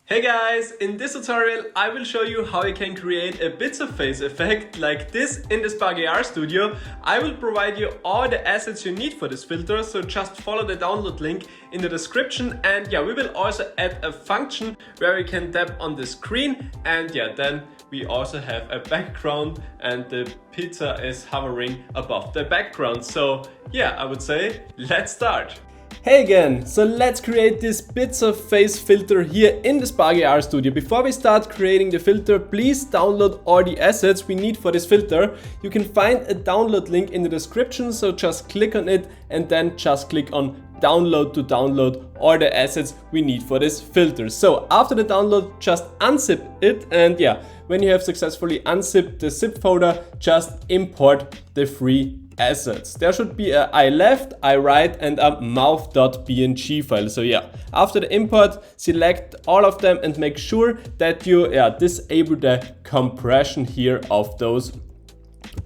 Hey guys, in this tutorial I will show you how you can create a bits of face effect like this in the Spark AR Studio. I will provide you all the assets you need for this filter, so just follow the download link in the description. And yeah, we will also add a function where you can tap on the screen, and yeah, then we also have a background and the pizza is hovering above the background. So yeah, I would say let's start. Hey again, so let's create this bits of face filter here in the Spark AR Studio. Before we start creating the filter, please download all the assets we need for this filter. You can find a download link in the description, so just click on it and then just click on download to download all the assets we need for this filter. So after the download, just unzip it, and yeah, when you have successfully unzipped the zip folder, just import the free assets. There should be a iLeft, iRight and a mouth.png file. So yeah, after the import, select all of them and make sure that you disable the compression here of those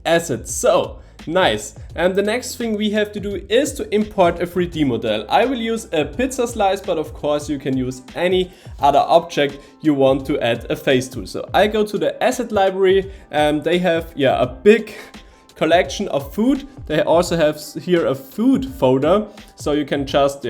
assets. So nice. And the next thing we have to do is to import a 3D model. I will use a pizza slice, but of course you can use any other object you want to add a face to. So I go to the asset library and they have a big collection of food. They also have here a food folder, so you can just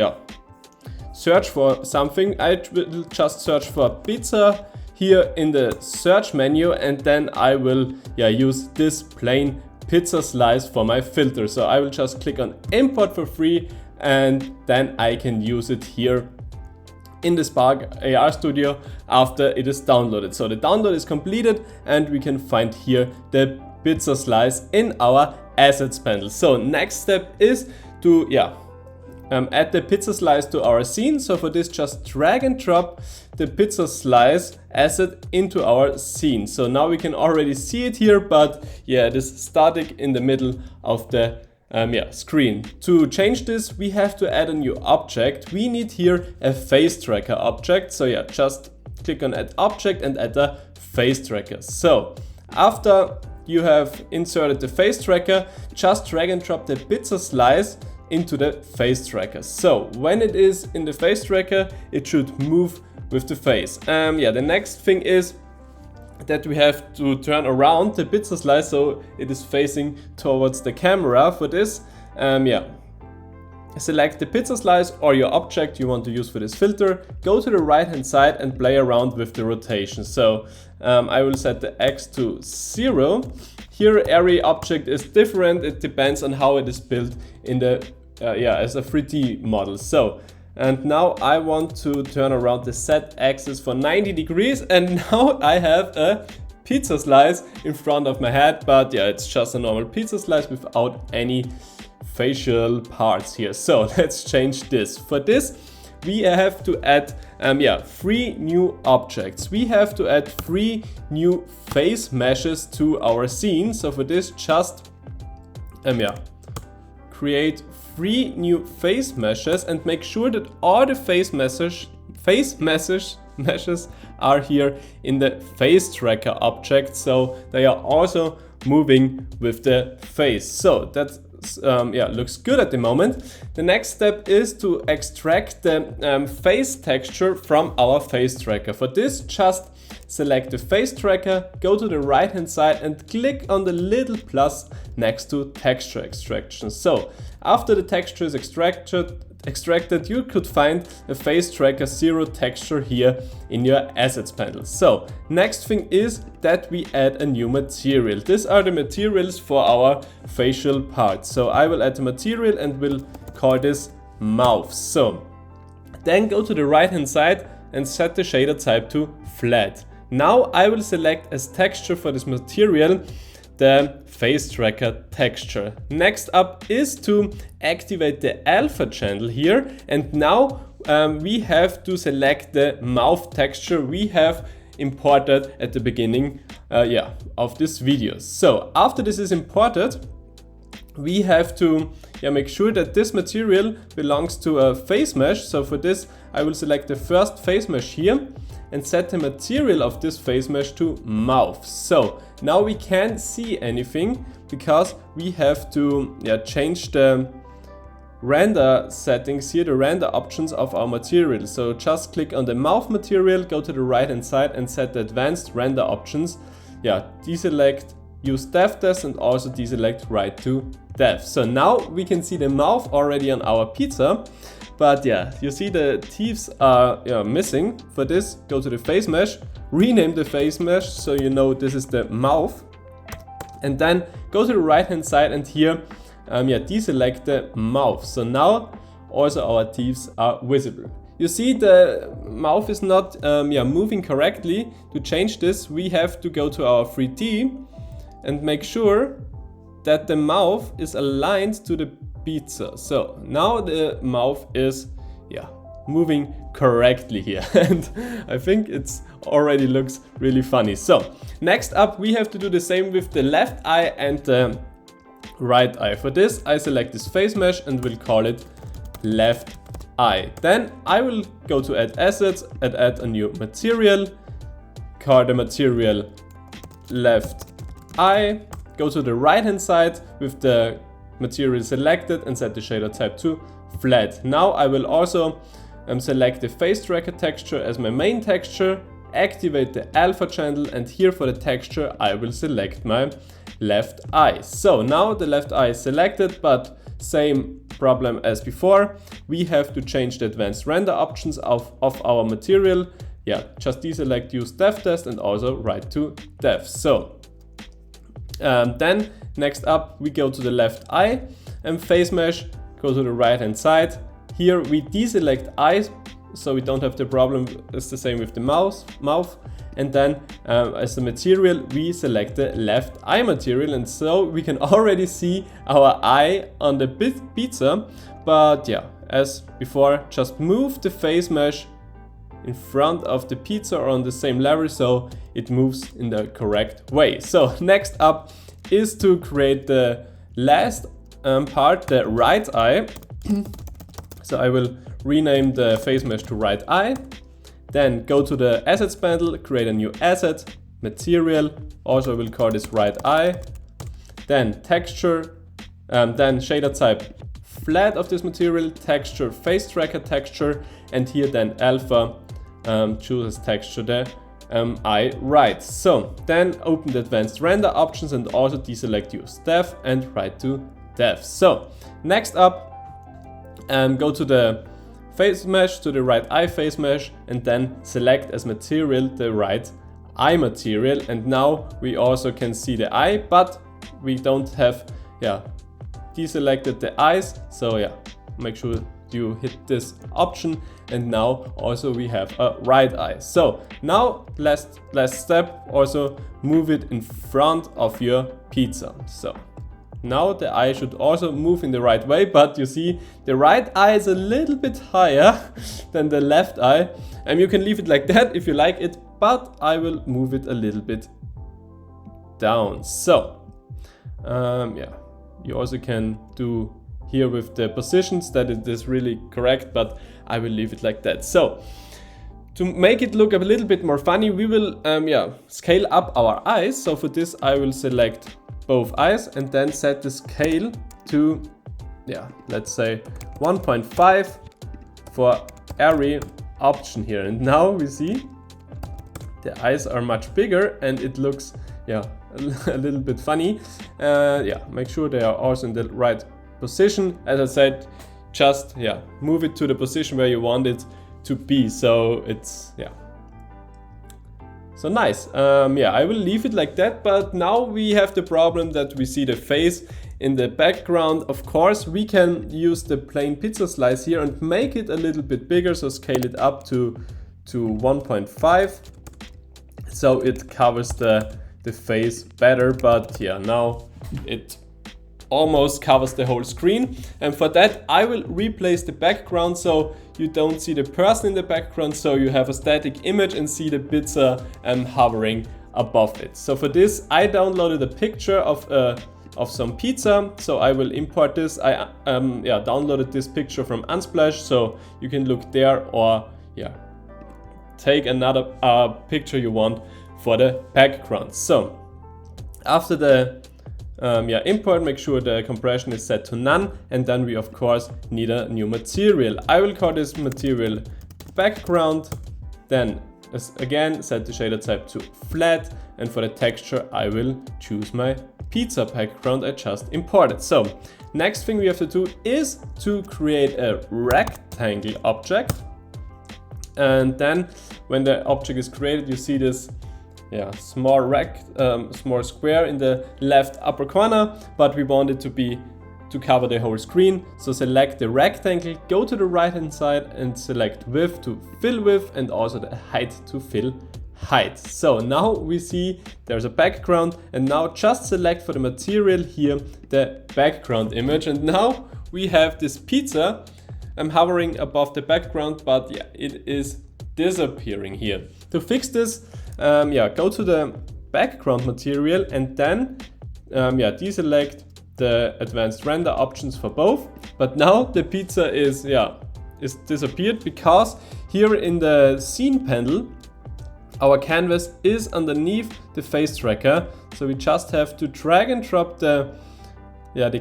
search for something. I will just search for pizza here in the search menu, and then I will use this plain pizza slice for my filter. So I will just click on import for free, and then I can use it here in the Spark AR Studio after it is downloaded. So the download is completed and we can find here the pizza slice in our assets panel. So next step is to add the pizza slice to our scene. So for this, just drag and drop the pizza slice asset into our scene. So now we can already see it here, but it is static in the middle of the screen. To change this, we have to add a new object. We need here a face tracker object. So just click on add object and add a face tracker. So after you have inserted the face tracker, just drag and drop the pizza slice into the face tracker. So when it is in the face tracker, it should move with the face. The next thing is that we have to turn around the pizza slice so it is facing towards the camera. For this, select the pizza slice or your object you want to use for this filter. Go to the right hand side and play around with the rotation. So I will set the X to 0. Here every object is different. It depends on how it is built in the as a 3D model. So and now I want to turn around the Z axis for 90 degrees, and now I have a pizza slice in front of my head, but it's just a normal pizza slice without any facial parts here. So let's change this. For this, we have to add 3 new objects. We have to add 3 new face meshes to our scene. So for this, just create 3 new face meshes and make sure that all the face meshes are here in the face tracker object, so they are also moving with the face. So that's looks good at the moment. The next step is to extract the face texture from our face tracker. For this, just select the face tracker, go to the right hand side and click on the little plus next to texture extraction. So after the texture is extracted, you could find a face tracker 0 texture here in your assets panel. So next thing is that we add a new material. These are the materials for our facial parts. So I will add the material and will call this mouth. So then go to the right hand side and set the shader type to flat. Now I will select as texture for this material the face tracker texture. Next up is to activate the alpha channel here, and now we have to select the mouth texture we have imported at the beginning of this video. So after this is imported, we have to make sure that this material belongs to a face mesh. So for this, I will select the first face mesh here and set the material of this face mesh to mouth. So now we can't see anything because we have to change the render settings here, the render options of our material. So just click on the mouth material, go to the right hand side and set the advanced render options. Yeah, deselect use dev test and also deselect write to dev. So now we can see the mouth already on our pizza, but yeah, you see the teeth are missing. For this, go to the face mesh, rename the face mesh so you know this is the mouth, and then go to the right hand side and here deselect the mouth. So now also our teeth are visible. You see the mouth is not moving correctly. To change this, we have to go to our 3D and make sure that the mouth is aligned to the pizza. So now the mouth is moving correctly here and I think it's already looks really funny. So next up we have to do the same with the left eye and the right eye. For this I select this face mesh and will call it left eye. Then I will go to add assets and add a new material, call the material left eye, go to the right hand side with the material selected and set the shader type to flat. Now I will also select the face tracker texture as my main texture, activate the alpha channel, and here for the texture I will select my left eye. So now the left eye is selected, but same problem as before. We have to change the advanced render options of our material. Yeah, just deselect use dev test and also write to dev. So then next up we go to the left eye and face mesh, go to the right hand side. Here we deselect eyes so we don't have the problem. It's the same with the mouth. And then as the material we select the left eye material, and so we can already see our eye on the pizza. But yeah, as before, just move the face mesh in front of the pizza or on the same level so it moves in the correct way. So next up is to create the last part, the right eye. So I will rename the face mesh to right eye. Then go to the assets bundle, create a new asset, material, also I will call this right eye. Then texture, then shader type flat of this material, texture face tracker texture, and here then alpha chooses texture the eye right. So then open the advanced render options and also deselect use dev and write to dev. So next up go to the face mesh, to the right eye face mesh, and then select as material the right eye material. And now we also can see the eye, but we don't have deselected the eyes. So yeah, make sure you hit this option, and now also we have a right eye. So now last step, also move it in front of your pizza. So now the eye should also move in the right way, but you see the right eye is a little bit higher than the left eye, and you can leave it like that if you like it, but I will move it a little bit down. So you also can do here with the positions that it is really correct, but I will leave it like that. So to make it look a little bit more funny, we will scale up our eyes. So for this I will select both eyes and then set the scale to let's say 1.5 for every option here. And now we see the eyes are much bigger and it looks a little bit funny. Make sure they are also in the right position. As I said, just move it to the position where you want it to be. So it's so nice. I will leave it like that, but now we have the problem that we see the face in the background. Of course, we can use the plain pizza slice here and make it a little bit bigger. So scale it up to 1.5 so it covers the face better. But now it almost covers the whole screen, and for that I will replace the background so you don't see the person in the background, so you have a static image and see the pizza hovering above it. So for this I downloaded a picture of some pizza, so I will import this. I downloaded this picture from Unsplash, so you can look there or take another picture you want for the background. So after the import, make sure the compression is set to none, and then we of course need a new material. I will call this material background, then again set the shader type to flat, and for the texture I will choose my pizza background I just imported. So next thing we have to do is to create a rectangle object, and then when the object is created you see this small square in the left upper corner, but we want it to cover the whole screen. So select the rectangle, go to the right hand side and select width to fill width and also the height to fill height. So now we see there's a background, and now just select for the material here the background image, and now we have this pizza. I'm hovering above the background, but yeah, it is disappearing here. To fix this, go to the background material and then deselect the advanced render options for both. But now the pizza is disappeared, because here in the scene panel our canvas is underneath the face tracker. So we just have to drag and drop the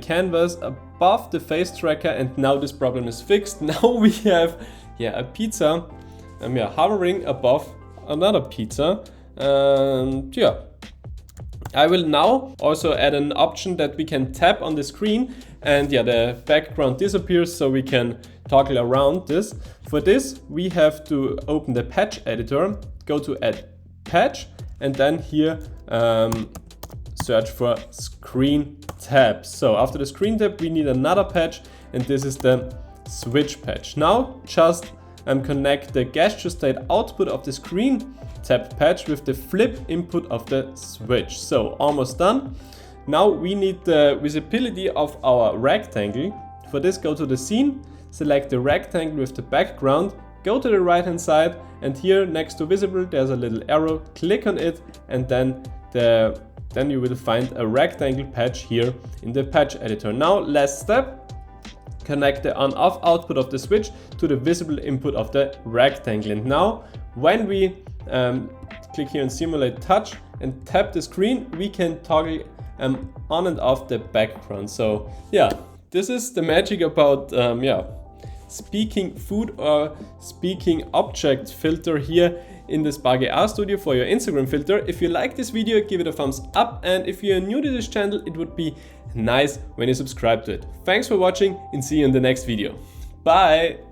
canvas above the face tracker, and now this problem is fixed. Now we have a pizza hovering above another pizza. And I will now also add an option that we can tap on the screen and the background disappears, so we can toggle around this. For this we have to open the patch editor, go to add patch, and then here search for screen tab. So after the screen tab we need another patch, and this is the switch patch. Now just connect the gesture state output of the screen tab patch with the flip input of the switch. So almost done. Now we need the visibility of our rectangle. For this, go to the scene, select the rectangle with the background, go to the right hand side, and here next to visible there's a little arrow, click on it, and then you will find a rectangle patch here in the patch editor. Now last step, connect the on-off output of the switch to the visible input of the rectangle. And now when we click here on simulate touch and tap the screen, we can toggle on and off the background. So this is the magic about speaking food or speaking object filter here in the Spark AR Studio for your Instagram filter. If you like this video, give it a thumbs up, and if you're new to this channel, it would be nice when you subscribe to it. Thanks for watching and see you in the next video. Bye!